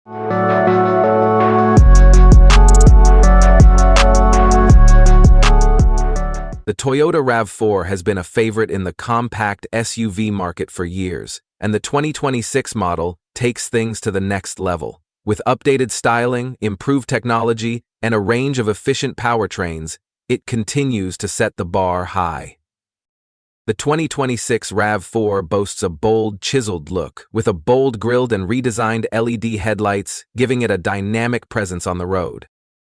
The Toyota RAV4 has been a favorite in the compact SUV market for years, and the 2026 model takes things to the next level. With updated styling, improved technology, and a range of efficient powertrains, it continues to set the bar high. The 2026 RAV4 boasts a bold, chiseled look, with a bold grille and redesigned LED headlights, giving it a dynamic presence on the road.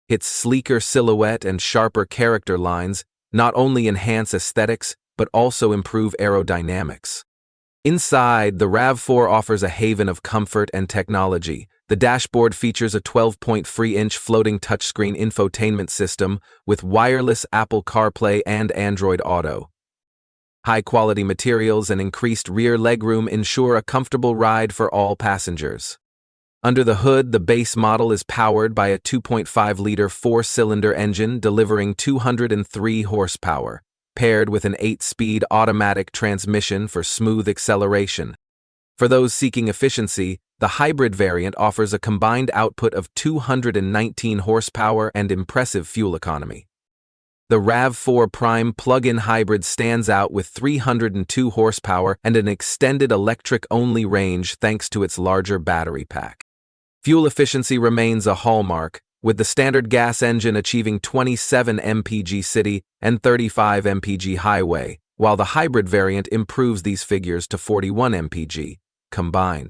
Its sleeker silhouette and sharper character lines not only enhance aesthetics, but also improve aerodynamics. Inside, the RAV4 offers a haven of comfort and technology. The dashboard features a 12.3-inch floating touchscreen infotainment system with wireless Apple CarPlay and Android Auto. High-quality materials and increased rear legroom ensure a comfortable ride for all passengers. Under the hood, the base model is powered by a 2.5-liter four-cylinder engine delivering 203 horsepower, paired with an 8-speed automatic transmission for smooth acceleration. For those seeking efficiency, the hybrid variant offers a combined output of 219 horsepower and impressive fuel economy. The RAV4 Prime plug-in hybrid stands out with 302 horsepower and an extended electric-only range thanks to its larger battery pack. Fuel efficiency remains a hallmark, with the standard gas engine achieving 27 mpg city and 35 mpg highway, while the hybrid variant improves these figures to 41 mpg combined.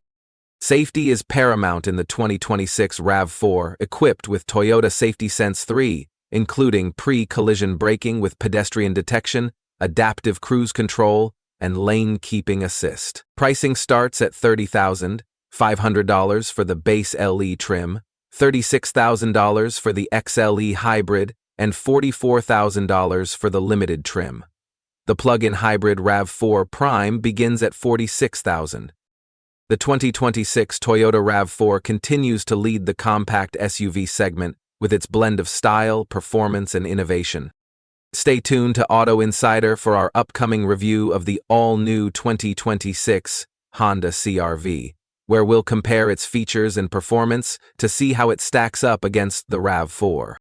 Safety is paramount in the 2026 RAV4, equipped with Toyota Safety Sense 3, including pre-collision braking with pedestrian detection, adaptive cruise control, and lane keeping assist. Pricing starts at $30,500 for the base LE trim, $36,000 for the XLE hybrid, and $44,000 for the limited trim. The plug-in hybrid RAV4 Prime begins at $46,000. The 2026 Toyota RAV4 continues to lead the compact SUV segment with its blend of style, performance, and innovation. Stay tuned to Auto Insider for our upcoming review of the all-new 2026 Honda CR-V, where we'll compare its features and performance to see how it stacks up against the RAV4.